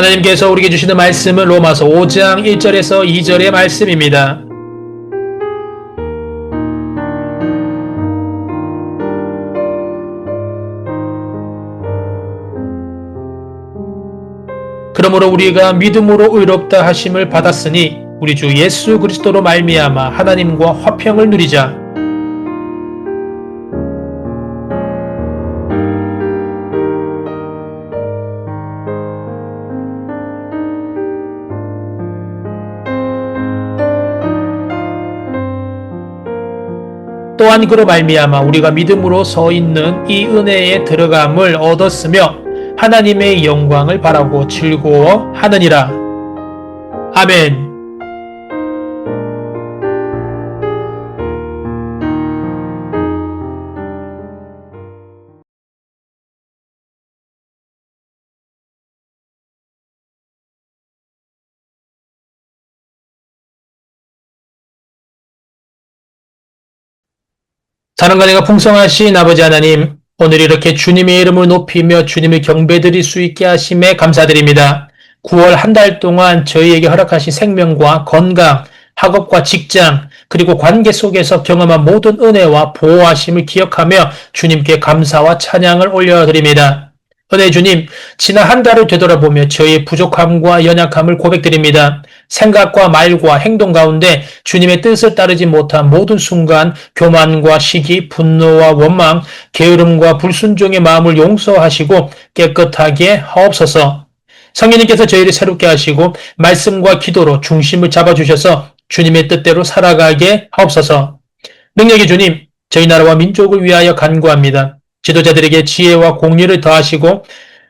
하나님께서 우리에게 주시는 말씀은 로마서 5장 1절에서 2절의 말씀입니다. 그러므로 우리가 믿음으로 의롭다 하심을 받았으니 우리 주 예수 그리스도로 말미암아 하나님과 화평을 누리자. 또한 그로 말미암아 우리가 믿음으로 서 있는 이 은혜에 들어감을 얻었으며 하나님의 영광을 바라고 즐거워하느니라. 아멘. 사랑과 은혜가 풍성하신 아버지 하나님, 오늘 이렇게 주님의 이름을 높이며 주님을 경배드릴 수 있게 하심에 감사드립니다. 9월 한 달 동안 저희에게 허락하신 생명과 건강, 학업과 직장, 그리고 관계 속에서 경험한 모든 은혜와 보호하심을 기억하며 주님께 감사와 찬양을 올려드립니다. 은혜 주님, 지난 한 달을 되돌아보며 저희의 부족함과 연약함을 고백드립니다. 생각과 말과 행동 가운데 주님의 뜻을 따르지 못한 모든 순간 교만과 시기, 분노와 원망, 게으름과 불순종의 마음을 용서하시고 깨끗하게 하옵소서. 성령님께서 저희를 새롭게 하시고 말씀과 기도로 중심을 잡아주셔서 주님의 뜻대로 살아가게 하옵소서. 능력의 주님, 저희 나라와 민족을 위하여 간구합니다. 지도자들에게 지혜와 공의를 더하시고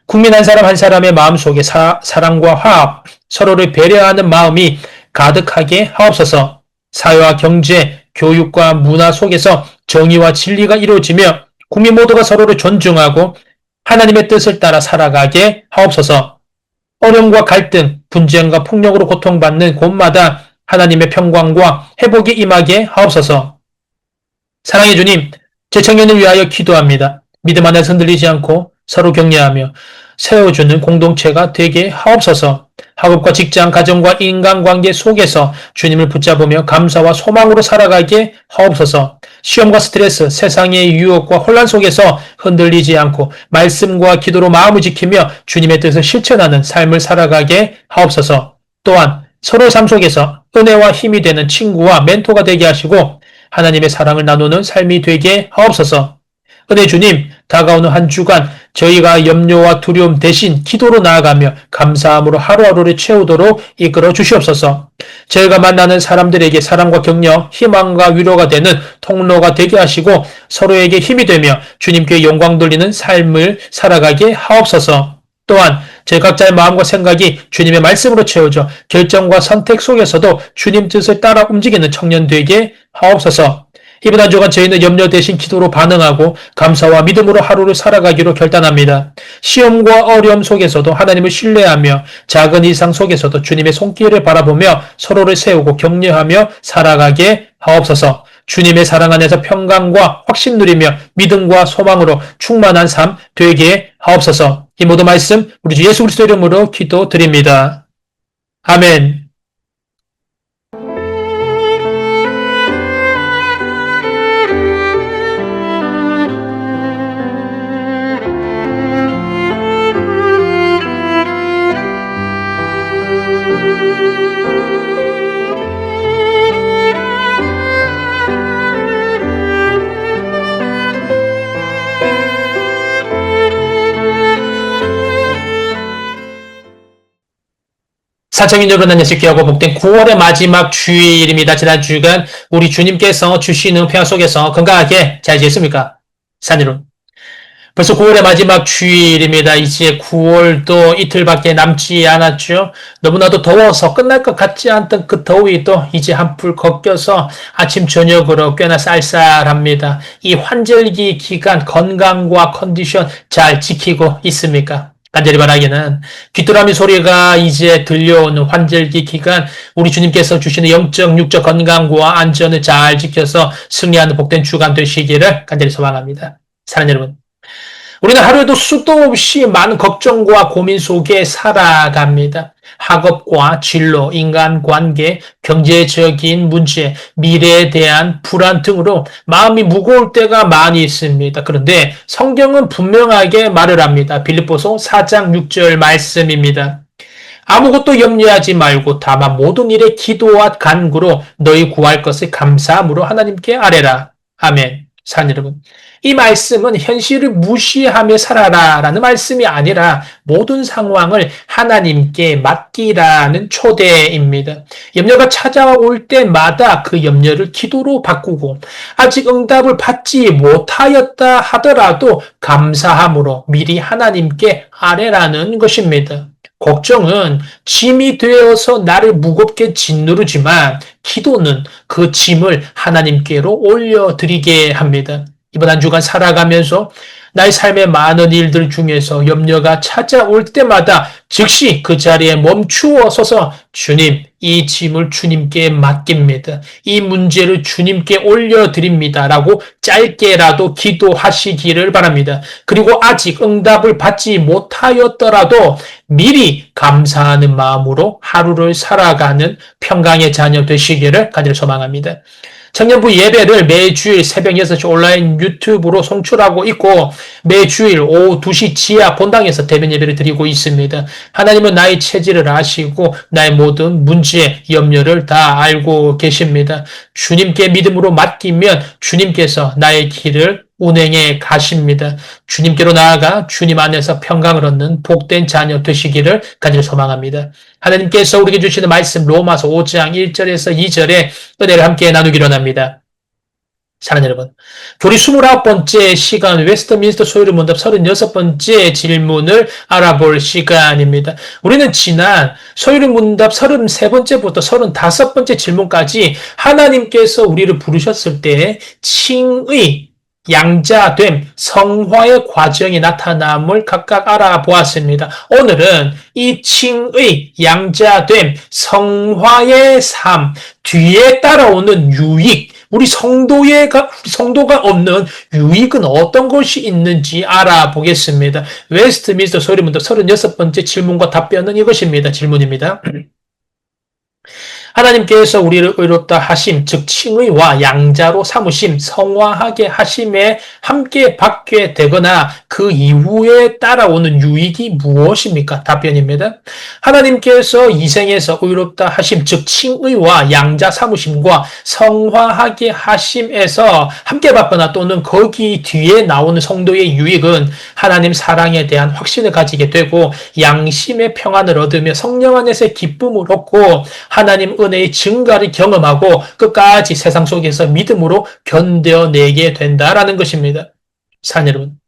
국민 한 사람 한 사람의 마음속에 사랑과 화합, 서로를 배려하는 마음이 가득하게 하옵소서. 사회와 경제, 교육과 문화 속에서 정의와 진리가 이루어지며 국민 모두가 서로를 존중하고 하나님의 뜻을 따라 살아가게 하옵소서. 어려움과 갈등, 분쟁과 폭력으로 고통받는 곳마다 하나님의 평강과 회복이 임하게 하옵소서. 사랑의 주님, 제 청년을 위하여 기도합니다. 믿음 안에서 흔들리지 않고 서로 격려하며 세워주는 공동체가 되게 하옵소서. 학업과 직장, 가정과 인간관계 속에서 주님을 붙잡으며 감사와 소망으로 살아가게 하옵소서. 시험과 스트레스, 세상의 유혹과 혼란 속에서 흔들리지 않고 말씀과 기도로 마음을 지키며 주님의 뜻을 실천하는 삶을 살아가게 하옵소서. 또한 서로의 삶 속에서 은혜와 힘이 되는 친구와 멘토가 되게 하시고 하나님의 사랑을 나누는 삶이 되게 하옵소서. 은혜 주님, 다가오는 한 주간 저희가 염려와 두려움 대신 기도로 나아가며 감사함으로 하루하루를 채우도록 이끌어 주시옵소서. 저희가 만나는 사람들에게 사랑과 격려, 희망과 위로가 되는 통로가 되게 하시고 서로에게 힘이 되며 주님께 영광 돌리는 삶을 살아가게 하옵소서. 또한 저희 각자의 마음과 생각이 주님의 말씀으로 채워져 결정과 선택 속에서도 주님 뜻을 따라 움직이는 청년 되게 하옵소서. 이번 한 주간 저희는 염려 대신 기도로 반응하고 감사와 믿음으로 하루를 살아가기로 결단합니다. 시험과 어려움 속에서도 하나님을 신뢰하며 작은 일상 속에서도 주님의 손길을 바라보며 서로를 세우고 격려하며 살아가게 하옵소서. 주님의 사랑 안에서 평강과 확신 누리며 믿음과 소망으로 충만한 삶 되게 하옵소서. 이 모든 말씀 우리 주 예수 그리스도 이름으로 기도드립니다. 아멘. 사청인 여러분 안녕하세요. 하고 복된 9월의 마지막 주일입니다. 지난 주간 우리 주님께서 주시는 평화 속에서 건강하게 잘 지냈습니까? 산이론. 벌써 9월의 마지막 주일입니다. 이제 9월도 이틀밖에 남지 않았죠. 너무나도 더워서 끝날 것 같지 않던 그 더위도 이제 한풀 걷겨서 아침 저녁으로 꽤나 쌀쌀합니다. 이 환절기 기간 건강과 컨디션 잘 지키고 있습니까? 간절히 바라기는 귀뚜라미 소리가 이제 들려오는 환절기 기간 우리 주님께서 주시는 영적 육적 건강과 안전을 잘 지켜서 승리하는 복된 주간 되시기를 간절히 소망합니다. 사랑하는 여러분, 우리는 하루에도 수도 없이 많은 걱정과 고민 속에 살아갑니다. 학업과 진로, 인간관계, 경제적인 문제, 미래에 대한 불안 등으로 마음이 무거울 때가 많이 있습니다. 그런데 성경은 분명하게 말을 합니다. 빌립보서 4장 6절 말씀입니다. 아무것도 염려하지 말고 다만 모든 일에 기도와 간구로 너희 구할 것을 감사함으로 하나님께 아뢰라. 아멘. 사랑하는 여러분, 이 말씀은 현실을 무시하며 살아라라는 말씀이 아니라 모든 상황을 하나님께 맡기라는 초대입니다. 염려가 찾아올 때마다 그 염려를 기도로 바꾸고 아직 응답을 받지 못하였다 하더라도 감사함으로 미리 하나님께 아뢰라는 것입니다. 걱정은 짐이 되어서 나를 무겁게 짓누르지만 기도는 그 짐을 하나님께로 올려드리게 합니다. 이번 한 주간 살아가면서 나의 삶의 많은 일들 중에서 염려가 찾아올 때마다 즉시 그 자리에 멈추어 서서 주님, 이 짐을 주님께 맡깁니다. 이 문제를 주님께 올려드립니다. 라고 짧게라도 기도하시기를 바랍니다. 그리고 아직 응답을 받지 못하였더라도 미리 감사하는 마음으로 하루를 살아가는 평강의 자녀 되시기를 간절히 소망합니다. 청년부 예배를 매주일 새벽 6시 온라인 유튜브로 송출하고 있고 매주일 오후 2시 지하 본당에서 대면 예배를 드리고 있습니다. 하나님은 나의 체질을 아시고 나의 모든 문제, 염려를 다 알고 계십니다. 주님께 믿음으로 맡기면 주님께서 나의 길을 운행해 가십니다. 주님께로 나아가 주님 안에서 평강을 얻는 복된 자녀 되시기를 간절히 소망합니다. 하나님께서 우리에게 주시는 말씀 로마서 5장 1절에서 2절에 은혜를 함께 나누기로 합니다. 사랑하는 여러분, 교리 29번째 시간 웨스트민스터 소유리 문답 36번째 질문을 알아볼 시간입니다. 우리는 지난 소유리 문답 33번째부터 35번째 질문까지 하나님께서 우리를 부르셨을 때 칭의, 양자됨, 성화의 과정이 나타남을 각각 알아보았습니다. 오늘은 이 칭의, 양자됨, 성화의 삶, 뒤에 따라오는 유익, 우리 성도가 얻는 유익은 어떤 것이 있는지 알아보겠습니다. 웨스트민스터 소리문답 36번째 질문과 답변은 이것입니다. 질문입니다. 하나님께서 우리를 의롭다 하심, 즉 칭의와 양자로 삼으심, 성화하게 하심에 함께 받게 되거나 그 이후에 따라오는 유익이 무엇입니까? 답변입니다. 하나님께서 이 생에서 의롭다 하심, 즉 칭의와 양자 삼으심과 성화하게 하심에서 함께 받거나 또는 거기 뒤에 나오는 성도의 유익은 하나님 사랑에 대한 확신을 가지게 되고 양심의 평안을 얻으며 성령 안에서의 기쁨을 얻고 하나님 은혜의 증가를 경험하고 끝까지 세상 속에서 믿음으로 견뎌내게 된다라는 것입니다. 사랑하는 여러분,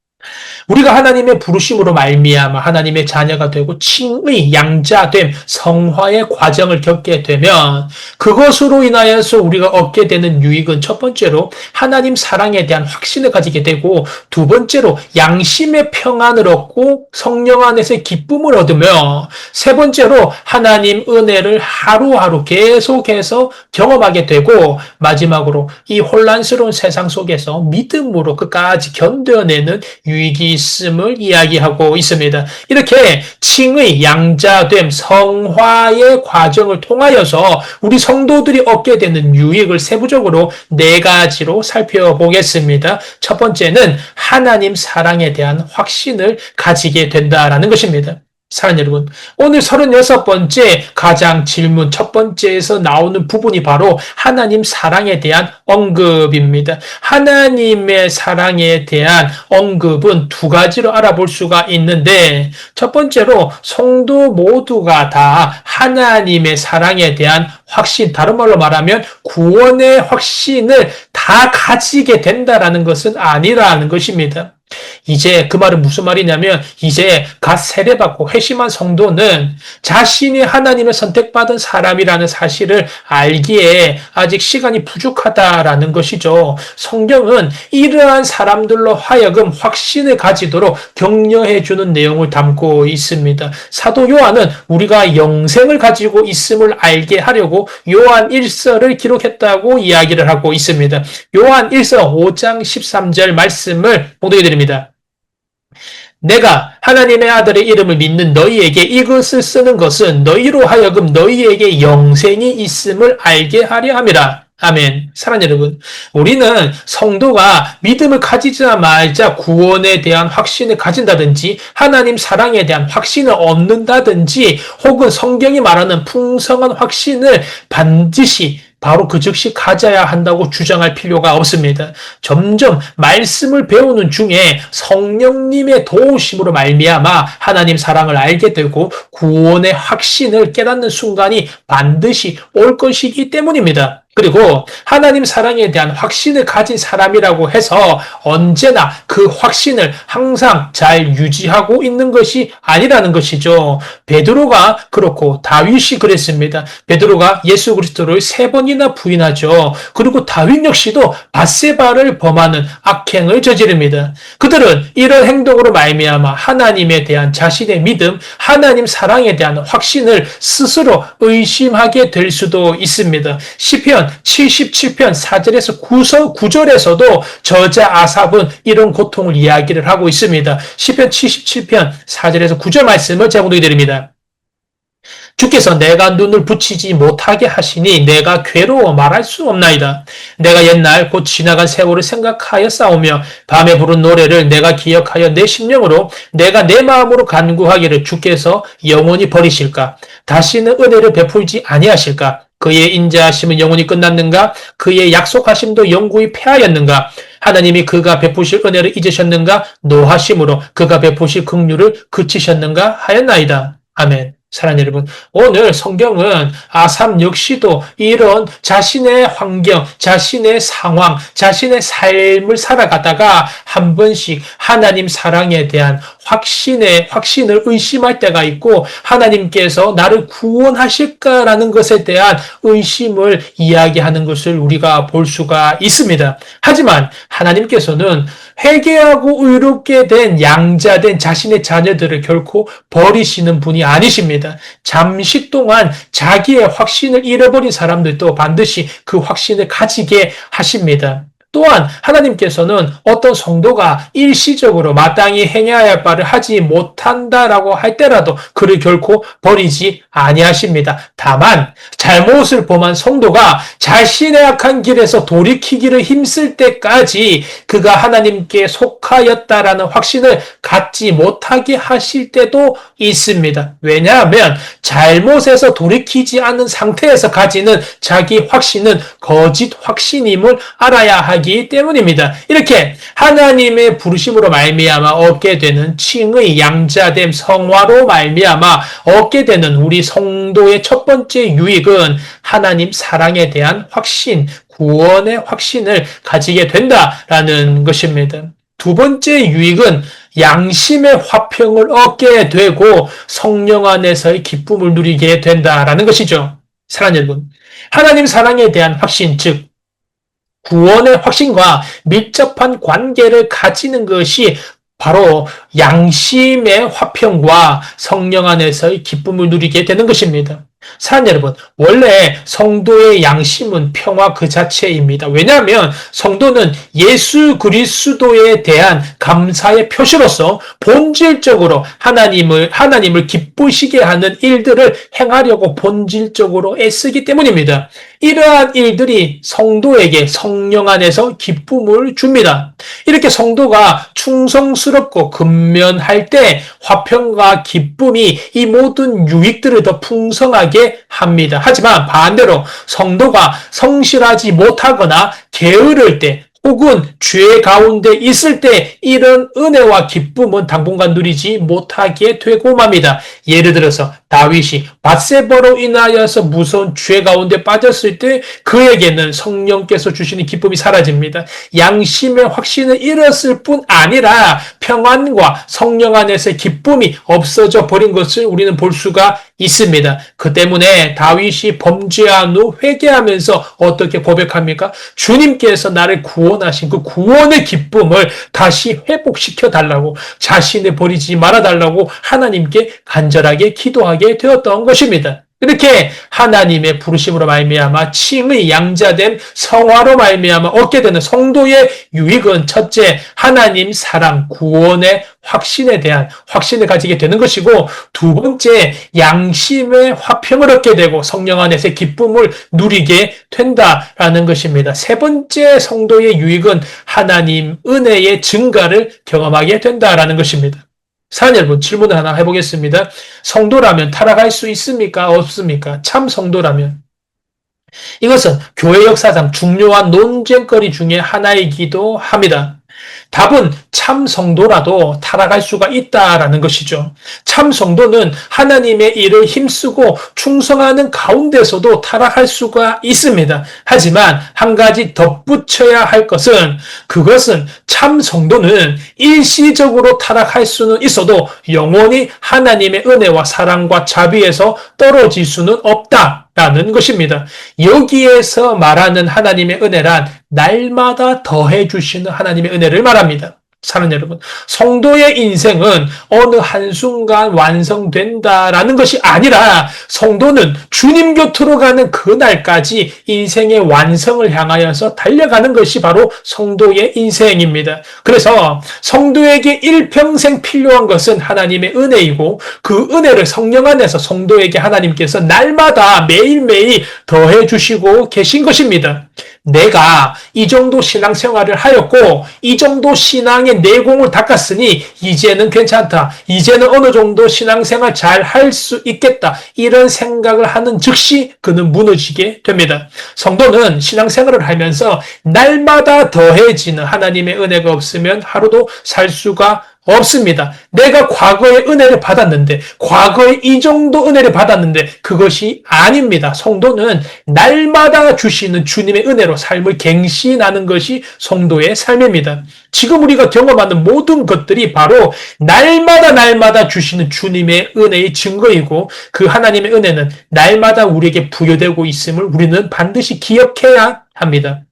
우리가 하나님의 부르심으로 말미암아 하나님의 자녀가 되고 칭의, 양자됨, 성화의 과정을 겪게 되면 그것으로 인하여서 우리가 얻게 되는 유익은 첫 번째로 하나님 사랑에 대한 확신을 가지게 되고 두 번째로 양심의 평안을 얻고 성령 안에서의 기쁨을 얻으며 세 번째로 하나님 은혜를 하루하루 계속해서 경험하게 되고 마지막으로 이 혼란스러운 세상 속에서 믿음으로 끝까지 견뎌내는 유익이 있음을 이야기하고 있습니다. 이렇게 칭의, 양자됨, 성화의 과정을 통하여서 우리 성도들이 얻게 되는 유익을 세부적으로 네 가지로 살펴보겠습니다. 첫 번째는 하나님 사랑에 대한 확신을 가지게 된다라는 것입니다. 사랑하는 여러분, 오늘 36번째 가장 질문 첫 번째에서 나오는 부분이 바로 하나님 사랑에 대한 언급입니다. 하나님의 사랑에 대한 언급은 두 가지로 알아볼 수가 있는데 첫 번째로 성도 모두가 다 하나님의 사랑에 대한 확신, 다른 말로 말하면 구원의 확신을 다 가지게 된다라는 것은 아니라는 것입니다. 이제 그 말은 무슨 말이냐면 이제 갓 세례받고 회심한 성도는 자신이 하나님의 선택받은 사람이라는 사실을 알기에 아직 시간이 부족하다라는 것이죠. 성경은 이러한 사람들로 하여금 확신을 가지도록 격려해 주는 내용을 담고 있습니다. 사도 요한은 우리가 영생을 가지고 있음을 알게 하려고 요한 1서를 기록했다고 이야기를 하고 있습니다. 요한 1서 5장 13절 말씀을 봉독해 드립니다. 내가 하나님의 아들의 이름을 믿는 너희에게 이것을 쓰는 것은 너희로 하여금 너희에게 영생이 있음을 알게 하려 함이라. 아멘. 사랑하는 여러분, 우리는 성도가 믿음을 가지자마자 구원에 대한 확신을 가진다든지 하나님 사랑에 대한 확신을 얻는다든지 혹은 성경이 말하는 풍성한 확신을 반드시 바로 그 즉시 가져야 한다고 주장할 필요가 없습니다. 점점 말씀을 배우는 중에 성령님의 도우심으로 말미암아 하나님 사랑을 알게 되고 구원의 확신을 깨닫는 순간이 반드시 올 것이기 때문입니다. 그리고 하나님 사랑에 대한 확신을 가진 사람이라고 해서 언제나 그 확신을 항상 잘 유지하고 있는 것이 아니라는 것이죠. 베드로가 그렇고 다윗이 그랬습니다. 베드로가 예수 그리스도를 3번이나 부인하죠. 그리고 다윗 역시도 밧세바를 범하는 악행을 저지릅니다. 그들은 이런 행동으로 말미암아 하나님에 대한 자신의 믿음, 하나님 사랑에 대한 확신을 스스로 의심하게 될 수도 있습니다. 시편 77편 4절에서 9절에서도 저자 아삽은 이런 고통을 이야기를 하고 있습니다. 시편 77편 4절에서 9절 말씀을 제가 드립니다. 주께서 내가 눈을 붙이지 못하게 하시니 내가 괴로워 말할 수 없나이다. 내가 옛날 곧 지나간 세월을 생각하여 싸우며 밤에 부른 노래를 내가 기억하여 내 심령으로 내가 내 마음으로 간구하기를 주께서 영원히 버리실까? 다시는 은혜를 베풀지 아니하실까? 그의 인자하심은 영원히 끝났는가? 그의 약속하심도 영구히 패하였는가? 하나님이 그가 베푸실 은혜를 잊으셨는가? 노하심으로 그가 베푸실 긍휼을 그치셨는가? 하였나이다. 아멘. 사랑하는 여러분, 오늘 성경은 아삽 역시도 이런 자신의 환경, 자신의 상황, 자신의 삶을 살아가다가 한 번씩 하나님 사랑에 대한 확신을 의심할 때가 있고 하나님께서 나를 구원하실까라는 것에 대한 의심을 이야기하는 것을 우리가 볼 수가 있습니다. 하지만 하나님께서는 회개하고 의롭게 된 양자된 자신의 자녀들을 결코 버리시는 분이 아니십니다. 잠시 동안 자기의 확신을 잃어버린 사람들도 반드시 그 확신을 가지게 하십니다. 또한 하나님께서는 어떤 성도가 일시적으로 마땅히 행해야 할 바를 하지 못한다라고 할 때라도 그를 결코 버리지 아니하십니다. 다만 잘못을 범한 성도가 자신의 악한 길에서 돌이키기를 힘쓸 때까지 그가 하나님께 속하였다라는 확신을 갖지 못하게 하실 때도 있습니다. 왜냐하면 잘못에서 돌이키지 않은 상태에서 가지는 자기 확신은 거짓 확신임을 알아야 하기 때문입니다. 이렇게 하나님의 부르심으로 말미암아 얻게 되는 칭의 양자됨 성화로 말미암아 얻게 되는 우리 성도의 첫 번째 유익은 하나님 사랑에 대한 확신, 구원의 확신을 가지게 된다라는 것입니다. 두 번째 유익은 양심의 화평을 얻게 되고 성령 안에서의 기쁨을 누리게 된다라는 것이죠. 사랑하는 여러분, 하나님 사랑에 대한 확신, 즉 구원의 확신과 밀접한 관계를 가지는 것이 바로 양심의 화평과 성령 안에서의 기쁨을 누리게 되는 것입니다. 사랑하는 여러분, 원래 성도의 양심은 평화 그 자체입니다. 왜냐하면 성도는 예수 그리스도에 대한 감사의 표시로서 본질적으로 하나님을 기쁘시게 하는 일들을 행하려고 본질적으로 애쓰기 때문입니다. 이러한 일들이 성도에게 성령 안에서 기쁨을 줍니다. 이렇게 성도가 충성스럽고 근면할 때 화평과 기쁨이 이 모든 유익들을 더 풍성하게 합니다. 하지만 반대로 성도가 성실하지 못하거나 게으를 때 혹은 죄 가운데 있을 때 이런 은혜와 기쁨은 당분간 누리지 못하게 되고 맙니다. 예를 들어서 다윗이 밧세바로 인하여서 무서운 죄 가운데 빠졌을 때 그에게는 성령께서 주시는 기쁨이 사라집니다. 양심의 확신을 잃었을 뿐 아니라 평안과 성령 안에서의 기쁨이 없어져 버린 것을 우리는 볼 수가 있습니다. 그 때문에 다윗이 범죄한 후 회개하면서 어떻게 고백합니까? 주님께서 나를 구원하신 그 구원의 기쁨을 다시 회복시켜 달라고, 자신을 버리지 말아 달라고 하나님께 간절하게 기도하게 되었던 것입니다. 이렇게 하나님의 부르심으로 말미암아 칭의 양자됨 성화로 말미암아 얻게 되는 성도의 유익은 첫째, 하나님 사랑 구원의 확신에 대한 확신을 가지게 되는 것이고, 두 번째, 양심의 화평을 얻게 되고 성령 안에서의 기쁨을 누리게 된다라는 것입니다. 세 번째 성도의 유익은 하나님 은혜의 증가를 경험하게 된다라는 것입니다. 사랑하는 여러분, 질문을 하나 해보겠습니다. 성도라면 타락할 수 있습니까? 없습니까? 참 성도라면. 이것은 교회 역사상 중요한 논쟁거리 중에 하나이기도 합니다. 답은 참 성도라도 타락할 수가 있다라는 것이죠. 참 성도는 하나님의 일을 힘쓰고 충성하는 가운데서도 타락할 수가 있습니다. 하지만 한 가지 덧붙여야 할 것은, 그것은 참 성도는 일시적으로 타락할 수는 있어도 영원히 하나님의 은혜와 사랑과 자비에서 떨어질 수는 없다라는 것입니다. 여기에서 말하는 하나님의 은혜란 날마다 더해 주시는 하나님의 은혜를 말합니다. 사랑하는 여러분, 성도의 인생은 어느 한순간 완성된다라는 것이 아니라 성도는 주님 곁으로 가는 그날까지 인생의 완성을 향하여서 달려가는 것이 바로 성도의 인생입니다. 그래서 성도에게 일평생 필요한 것은 하나님의 은혜이고, 그 은혜를 성령 안에서 성도에게 하나님께서 날마다 매일매일 더해 주시고 계신 것입니다. 내가 이 정도 신앙생활을 하였고 이 정도 신앙의 내공을 닦았으니 이제는 괜찮다. 이제는 어느 정도 신앙생활 잘 할 수 있겠다. 이런 생각을 하는 즉시 그는 무너지게 됩니다. 성도는 신앙생활을 하면서 날마다 더해지는 하나님의 은혜가 없으면 하루도 살 수가 없습니다. 내가 과거에 은혜를 받았는데, 과거에 이 정도 은혜를 받았는데 그것이 아닙니다. 성도는 날마다 주시는 주님의 은혜로 삶을 갱신하는 것이 성도의 삶입니다. 지금 우리가 경험하는 모든 것들이 바로 날마다 주시는 주님의 은혜의 증거이고, 그 하나님의 은혜는 날마다 우리에게 부여되고 있음을 우리는 반드시 기억해야 합니다.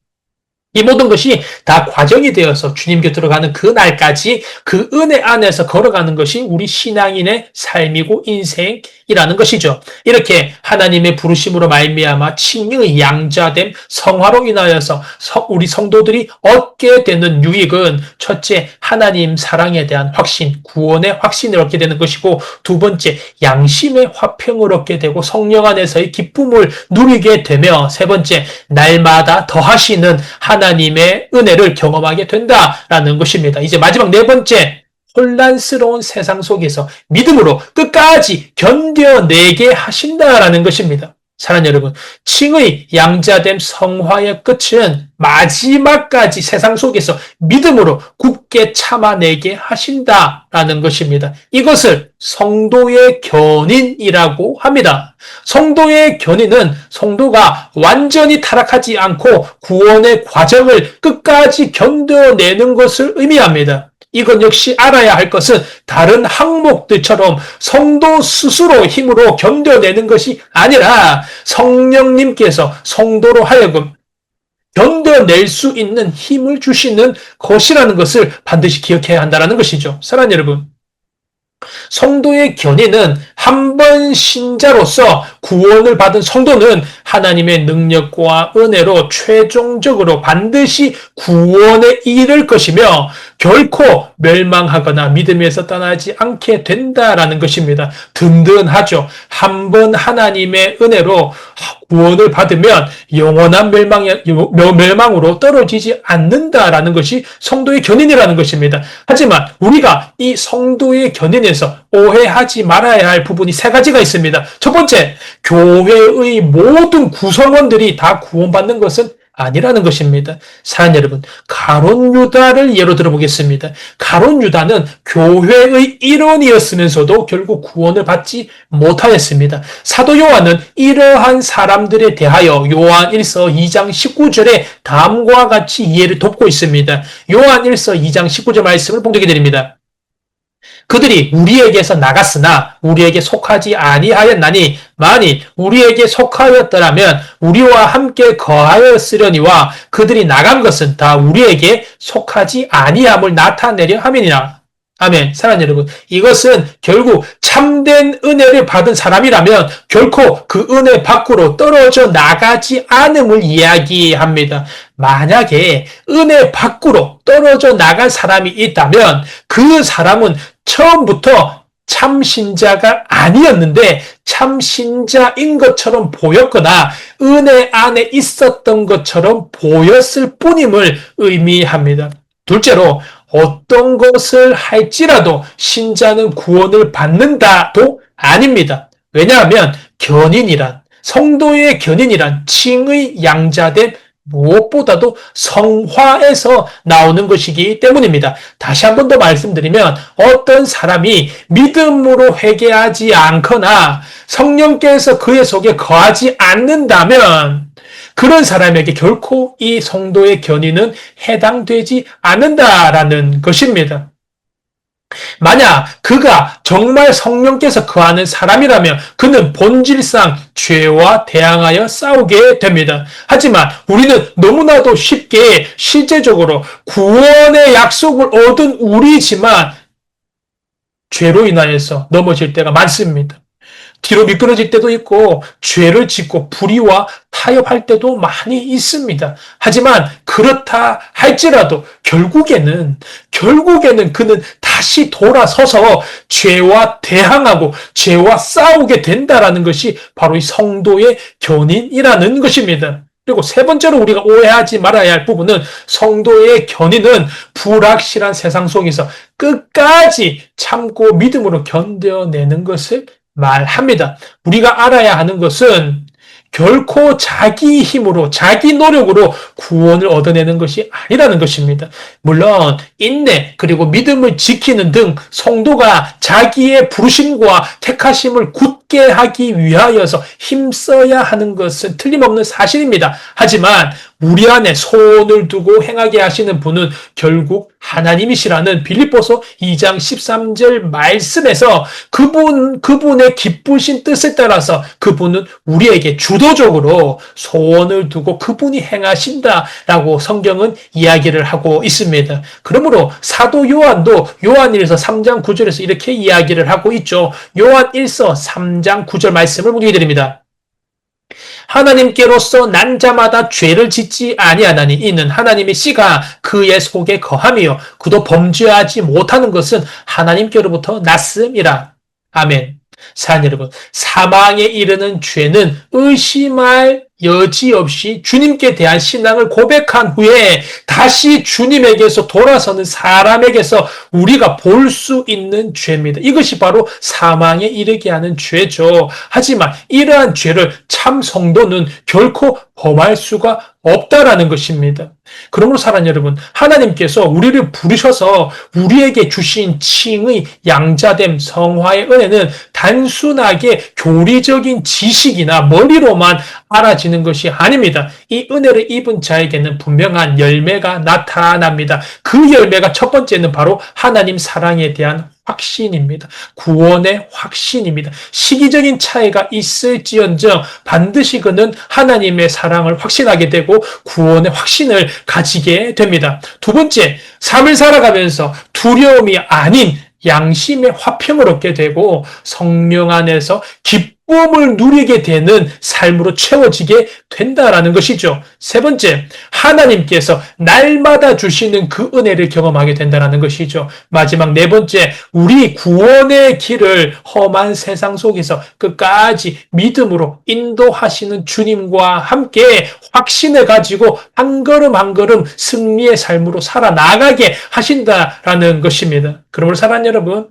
이 모든 것이 다 과정이 되어서 주님 곁으로 가는 그 날까지 그 은혜 안에서 걸어가는 것이 우리 신앙인의 삶이고 인생이라는 것이죠. 이렇게 하나님의 부르심으로 말미암아 칭의의 양자됨 성화로 인하여서 우리 성도들이 얻게 되는 유익은 첫째, 하나님 사랑에 대한 확신, 구원의 확신을 얻게 되는 것이고, 두 번째, 양심의 화평을 얻게 되고 성령 안에서의 기쁨을 누리게 되며, 세 번째, 날마다 더하시는 하나님의 은혜를 경험하게 된다라는 것입니다. 이제 마지막 네 번째, 혼란스러운 세상 속에서 믿음으로 끝까지 견뎌내게 하신다라는 것입니다. 사랑하는 여러분, 칭의 양자됨 성화의 끝은 마지막까지 세상 속에서 믿음으로 굳게 참아내게 하신다라는 것입니다. 이것을 성도의 견인이라고 합니다. 성도의 견인은 성도가 완전히 타락하지 않고 구원의 과정을 끝까지 견뎌내는 것을 의미합니다. 이건 역시 알아야 할 것은 다른 항목들처럼 성도 스스로 힘으로 견뎌내는 것이 아니라 성령님께서 성도로 하여금 견뎌낼 수 있는 힘을 주시는 것이라는 것을 반드시 기억해야 한다는 것이죠. 사랑하는 여러분, 성도의 견인은 한 번 신자로서 구원을 받은 성도는 하나님의 능력과 은혜로 최종적으로 반드시 구원에 이를 것이며 결코 멸망하거나 믿음에서 떠나지 않게 된다라는 것입니다. 든든하죠. 한 번 하나님의 은혜로 구원을 받으면 영원한 멸망으로 떨어지지 않는다라는 것이 성도의 견인이라는 것입니다. 하지만 우리가 이 성도의 견인에서 오해하지 말아야 할 부분이 세 가지가 있습니다. 첫 번째, 교회의 모든 구성원들이 다 구원받는 것은 아니라는 것입니다. 사랑하는 여러분, 가룟 유다를 예로 들어보겠습니다. 가룟 유다는 교회의 일원이었으면서도 결국 구원을 받지 못하였습니다. 사도 요한은 이러한 사람들에 대하여 요한 1서 2장 19절에 다음과 같이 이해를 돕고 있습니다. 요한 1서 2장 19절 말씀을 봉독해 드립니다. 그들이 우리에게서 나갔으나 우리에게 속하지 아니하였나니 만일 우리에게 속하였더라면 우리와 함께 거하였으려니와 그들이 나간 것은 다 우리에게 속하지 아니함을 나타내려 함이니라. 아멘. 사랑하는 여러분, 이것은 결국 참된 은혜를 받은 사람이라면 결코 그 은혜 밖으로 떨어져 나가지 않음을 이야기합니다. 만약에 은혜 밖으로 떨어져 나간 사람이 있다면 그 사람은 처음부터 참신자가 아니었는데 참신자인 것처럼 보였거나 은혜 안에 있었던 것처럼 보였을 뿐임을 의미합니다. 둘째로 어떤 것을 할지라도 신자는 구원을 받는다도 아닙니다. 왜냐하면 성도의 견인이란 칭의 양자됨 무엇보다도 성화에서 나오는 것이기 때문입니다. 다시 한 번 더 말씀드리면 어떤 사람이 믿음으로 회개하지 않거나 성령께서 그의 속에 거하지 않는다면 그런 사람에게 결코 이 성도의 견인은 해당되지 않는다라는 것입니다. 만약 그가 정말 성령께서 거하는 사람이라면 그는 본질상 죄와 대항하여 싸우게 됩니다. 하지만 우리는 너무나도 쉽게 실제적으로 구원의 약속을 얻은 우리지만 죄로 인하여서 넘어질 때가 많습니다. 뒤로 미끄러질 때도 있고 죄를 짓고 불의와 타협할 때도 많이 있습니다. 하지만 그렇다 할지라도 결국에는 그는 다시 돌아서서 죄와 대항하고 죄와 싸우게 된다라는 것이 바로 이 성도의 견인이라는 것입니다. 그리고 세 번째로 우리가 오해하지 말아야 할 부분은 성도의 견인은 불확실한 세상 속에서 끝까지 참고 믿음으로 견뎌내는 것을 말합니다. 우리가 알아야 하는 것은 결코 자기 힘으로, 자기 노력으로 구원을 얻어내는 것이 아니라는 것입니다. 물론 인내 그리고 믿음을 지키는 등 성도가 자기의 부르심과 택하심을 굳게 하기 위하여서 힘써야 하는 것은 틀림없는 사실입니다. 하지만 우리 안에 소원을 두고 행하게 하시는 분은 결국 하나님이시라는 빌립보서 2장 13절 말씀에서 그분의 기쁘신 뜻에 따라서 그분은 우리에게 주도적으로 소원을 두고 그분이 행하신다라고 성경은 이야기를 하고 있습니다. 그러므로 사도 요한도 요한일서 3장 9절에서 이렇게 이야기를 하고 있죠. 요한일서 3장 9절 말씀을 보게 드립니다. 하나님께로서 난 자마다 죄를 짓지 아니하나니 이는 하나님의 씨가 그의 속에 거함이요 그도 범죄하지 못하는 것은 하나님께로부터 났음이라. 아멘. 사랑하는 여러분, 사망에 이르는 죄는 의심할 여지 없이 주님께 대한 신앙을 고백한 후에 다시 주님에게서 돌아서는 사람에게서 우리가 볼 수 있는 죄입니다. 이것이 바로 사망에 이르게 하는 죄죠. 하지만 이러한 죄를 참 성도는 결코 범할 수가 없다라는 것입니다. 그러므로 사랑하는 여러분, 하나님께서 우리를 부르셔서 우리에게 주신 칭의 양자됨 성화의 은혜는 단순하게 교리적인 지식이나 머리로만 알아지는 것이 아닙니다. 이 은혜를 입은 자에게는 분명한 열매가 나타납니다. 그 열매가 첫 번째는 바로 하나님 사랑에 대한 확신입니다. 구원의 확신입니다. 시기적인 차이가 있을지언정 반드시 그는 하나님의 사랑을 확신하게 되고 구원의 확신을 가지게 됩니다. 두 번째, 삶을 살아가면서 두려움이 아닌 양심의 화평을 얻게 되고 성령 안에서 기쁨을 누리게 되는 삶으로 채워지게 된다라는 것이죠. 세 번째, 하나님께서 날마다 주시는 그 은혜를 경험하게 된다라는 것이죠. 마지막 네 번째, 우리 구원의 길을 험한 세상 속에서 끝까지 믿음으로 인도하시는 주님과 함께 확신을 가지고 한 걸음 한 걸음 승리의 삶으로 살아나가게 하신다라는 것입니다. 그러므로 사랑하는 여러분,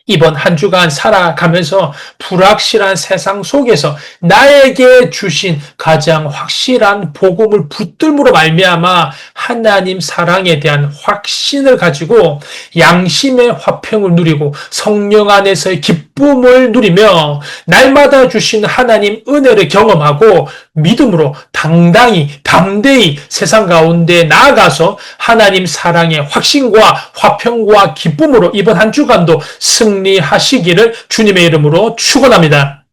이번 한 주간 살아가면서 불확실한 세상 속에서 나에게 주신 가장 확실한 복음을 붙들므로 말미암아 하나님 사랑에 대한 확신을 가지고 양심의 화평을 누리고 성령 안에서의 기쁨을 누리며 날마다 주신 하나님 은혜를 경험하고 믿음으로 당당히 담대히 세상 가운데 나아가서 하나님 사랑의 확신과 화평과 기쁨으로 이번 한 주간도 승리하시기를 주님의 이름으로 축원합니다.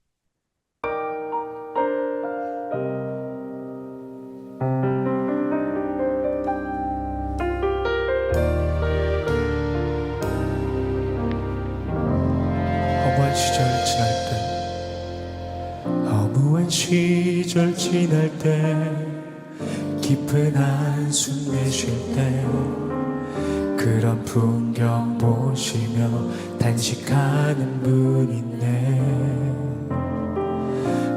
시절 지날 때 깊은 한숨 내쉴 때 그런 풍경 보시며 단식하는 분 있네.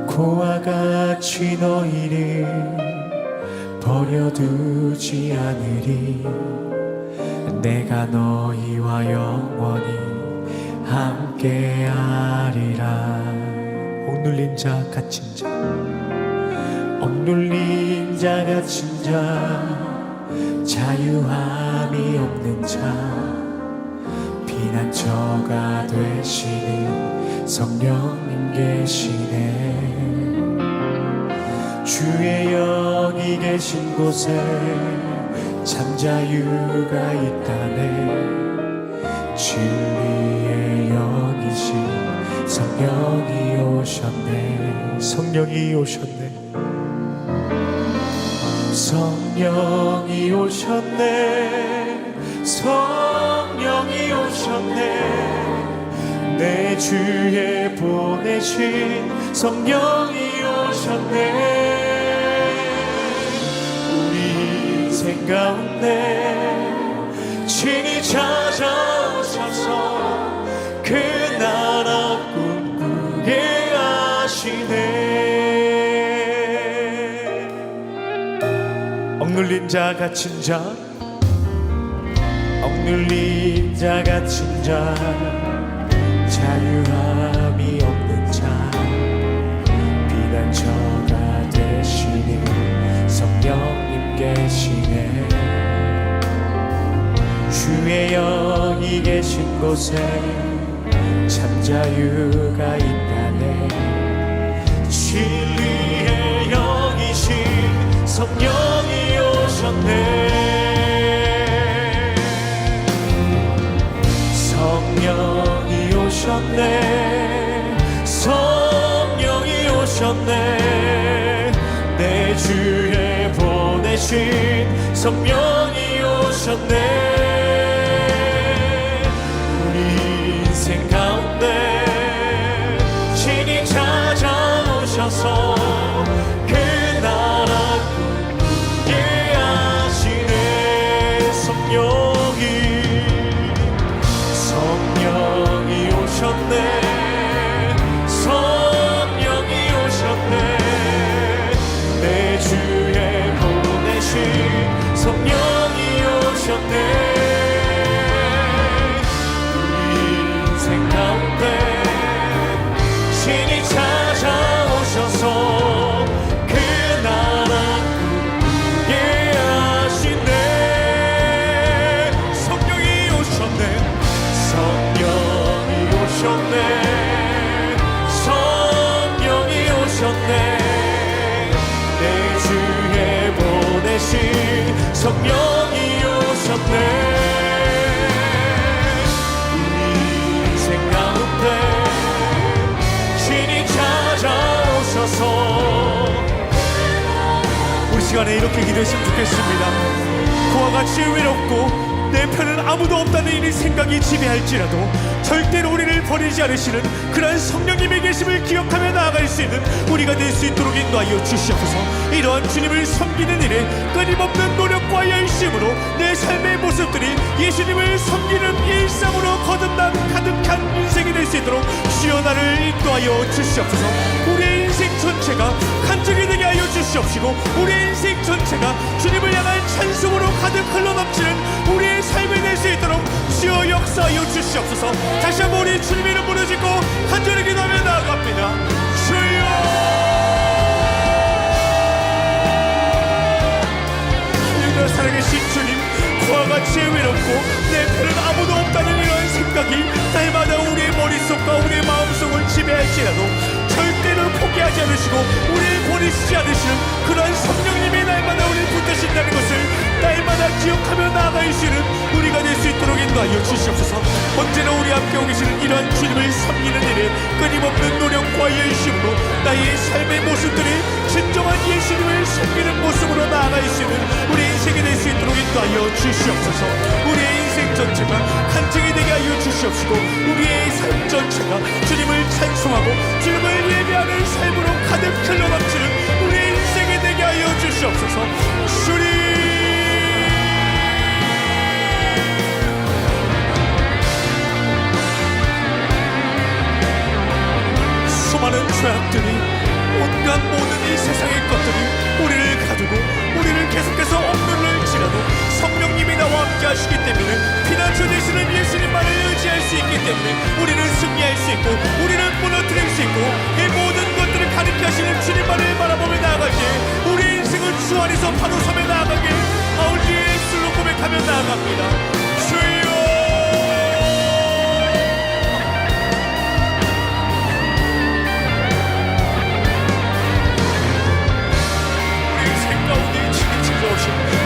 고와 같이 너희를 버려두지 않으리. 내가 너희와 영원히 함께하리라. 억눌린 자 갇힌 자, 억눌린 자 갇힌 자, 자유함이 없는 자, 피난처가 되시는 성령님 계시네. 주의 영이 계신 곳에 참 자유가 있다네. 진리의 영이신 성령이 오셨네. 성령이 오셨네. 성령이 오셨네. 성령이 오셨네. 내 주에 보내신 성령이 오셨네. 우리 인생 가운데 친히 찾아오셔서 그 나라 꿈꾸게 하시네. 억눌린 자 갇힌 자, 억눌린 자 갇힌 자, 자유함이 없는 자, 피난처가 되시는 성령님 계시네. 주의 영이 계신 곳에 참 자유가 있다네. 진리의 영이신 성령이 오셨네. 성령이 오셨네. 성령이 오셨네. 내 주에 보내신 성령이 오셨네. 우리 인생 가운데 친히 찾아오셔서 그 나라 꿈꾸게 하시네. 성령이 오셨네. 성령이 오셨네. 내 주에 보내신 성령이 오셨네. 우리 인생 가운데 친히 찾아오셔서 그 나라 꿈꾸게 하시네. 성령이 오셨네. 성령이 오셨네. 성령이 오셨네. 내 주에 보내신 성령이 오셨네. 우리 인생 가운데 친히 찾아오셔서 우리 시간에 이렇게 기도했으면 좋겠습니다. 그와 같이 외롭고 내 편은 아무도 없다는 이 생각이 지배할지라도 절대로 우리를 버리지 않으시는 그러한 성령님의 계심을 기억하며 나아갈 수 있는 우리가 될 수 있도록 인도하여 주시옵소서. 이러한 주님을 섬기는 일에 끊임없는 노력과 열심으로 내 삶의 모습들이 예수님을 섬기는 일상으로 거듭남 가득한 인생이 될 수 있도록 주여 나를 인도하여 주시옵소서. 우리의 인생 전체가 간증이 되게 하여 주시옵시고 우리의 인생 전체가 주님을 향한 찬송으로 가득 흘러넘치는 우리의 삶이 될 수 있도록 주여 역사하여 주시옵소서. 다시 한번 우리 주님의 이름 부르짖고 간절히 기도하며 나아갑니다. 주여 하늘과 살아계신 주님, 그와 같이 외롭고 내 편은 아무도 없다는 이런 생각이 날마다 우리의 머릿속과 우리의 마음속을 지배할지라도 절대로 포기하지 않으시고 우리를 버리시지 않으시는 그러한 성령님이 날마다 우리를 붙드신다는 것을 날마다 기억하며 나아갈 수 있는 우리가 될 수 있도록 인도하여 주시옵소서. 언제나 우리 함께 오 계시는 이러한 주님을 섬기는 일에 끊임없는 노력과 열심으로 나의 삶의 모습들이 진정한 예수님을 섬기는 모습으로 나아갈 수 있는 우리 인생이 될 수 있도록 인도하여 주시옵소서. 우리의 인생 삶 전체가 간증이 되게 하여 주시옵시고 우리의 삶 전체가 주님을 찬송하고 주님을 예배하는 삶으로 가득 흘러넘치는 우리의 인생이 되게 하여 주시옵소서. 주님 수많은 죄악들이 온갖 모든 이 세상의 것들이 우리를 가두고 우리를 계속해서 억누를지라도 성령님이 나와 함께 하시기 때문에 피난처 되시는 예수님만을 의지할 수 있기 때문에 우리는 승리할 수 있고 우리는 무너뜨릴 수 있고 이 모든 것들을 가르쳐 하시는 주님만을 바라보며 나아갈 때 우리 인생은 주 안에서 바로 서며 나아가길 아울지의 입술로 고백하며 나아갑니다. 주여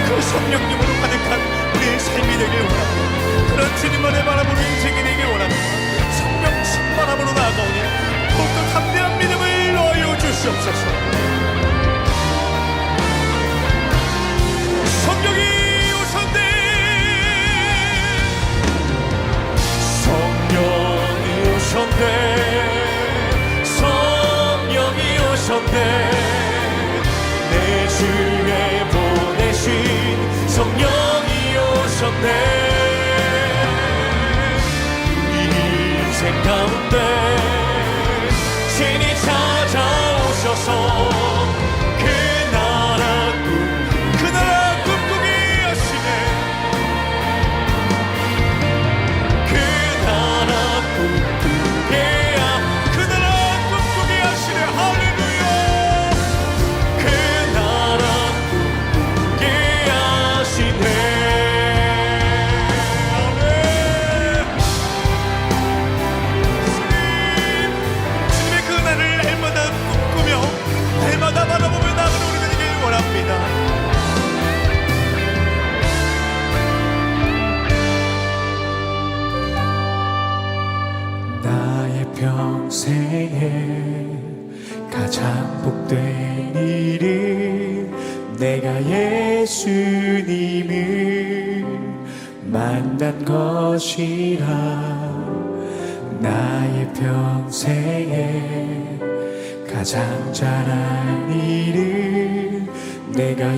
그 성령님으로 가득한 우리의 삶이 되길 원합니다. 그런 주님만을 바라보는 인생이 되길 원합니다. 성령 충만함으로 나아가오니 더욱더 담대한 믿음을 넣어 주시옵소서. 성령이 오셨네. 성령이 오셨네. 성령이 오셨네. 내 주에 보내신 성령이 오셨네. 우리 인생 가운데 신이 찾아오셔서 그 나라 꿈꾸게 하시네. 그 나라 꿈꾸게 하시네. 할렐루야. 날마다 바라보며 나아가는 우리가 되길 원합니다. 나의 평생에 가장 복된 일은 내가 예수님을 만난 것이라. 나의 평생에 가장 잘한 일은 내가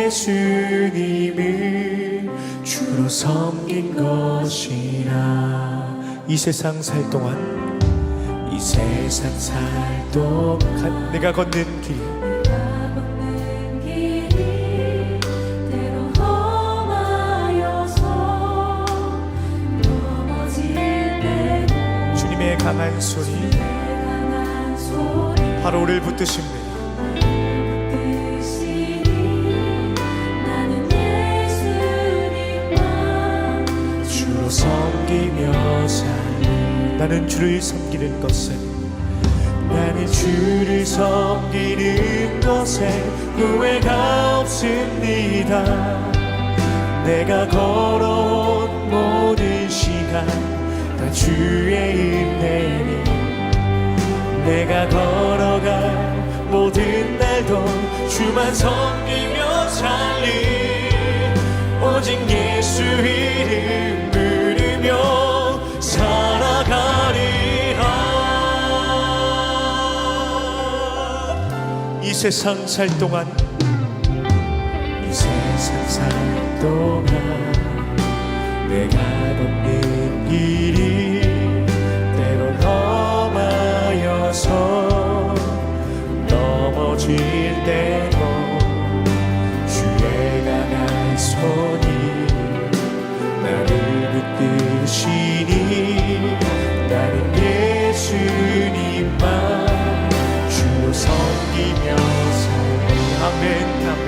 예수님을 주로 섬긴 것이라. 이 세상 살 동안 내가 걷는 길 때로 험하여서 넘어질 때도 주님의 강한 소리 바로 우리를 붙드십니다. 나는 예수님만 주로 섬기며 살리. 나는 주를 섬기는 것에 후회가 없습니다. 내가 걸어온 모든 시간 다 주의 은혜니 내가 걸어갈 모든 날도 주만 섬기며 살리. 오직 예수 이름 부르며 살아가리라. 이 세상 살 동안 내가 걷는 길이 때론 험하여서 넘어질 때도 주의 강한 손이 나를 붙드시니 나는 예수님만 주로 섬기며 살리. 아멘 아멘.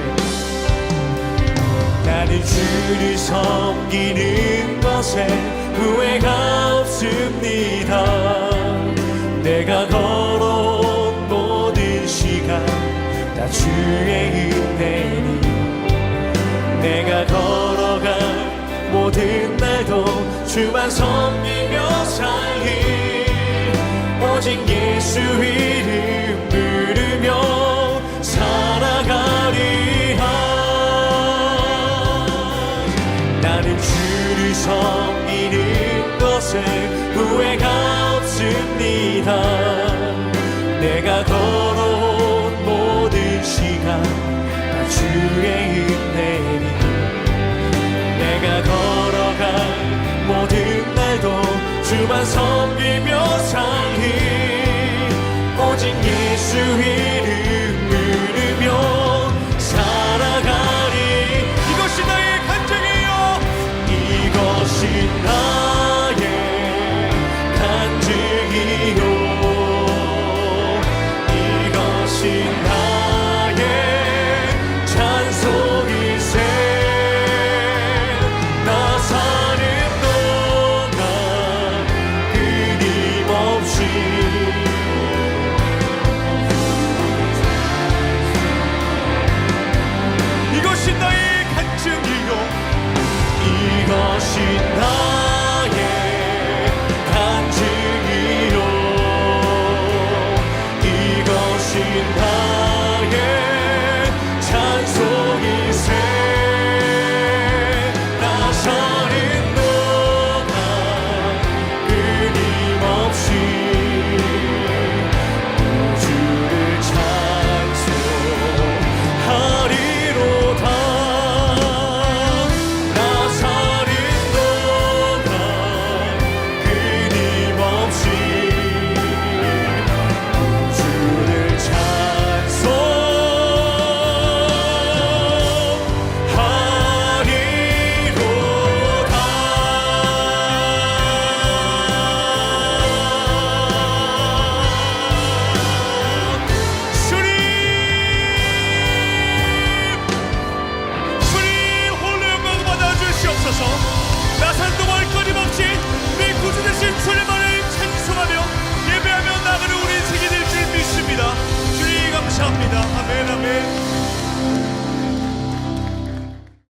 나는 주를 섬기는 것에 후회가 없습니다. 내가 걸어온 모든 시간 다 주의 은혜니 내가 걸어간 모든 날도 주만 섬기며 살리. 오직 예수 이름 부르며 살아가리라. 나는 주를 섬기는 것에 후회가 없습니다. 내가 걸어온 모든 시간 다 주의 은혜니 내가 걸어간 모든 날도 주만 섬기며 살리 오직 예수 이름 부르며 살아가리. 이것이 나의 간증이요 이것이 나의 간증이요 이것이 나의 찬송이세. 나 사는 동안 끊임없이 이것이 나의 간증이요 이것이 나의 간증이요 이것이 나의 찬송이세. 나 사는 동안 끊임없이 주를 찬송하리로다. 나 사는 동안 끊임없이 주를 주님 홀로 영광 받아주시옵소서. 나산 동안 끊임없이 우리 구주 되신 주님만을 찬송하며 예배하며 나가는 우리 인생이 될 줄 믿습니다. 주님 감사합니다. 아멘 아멘.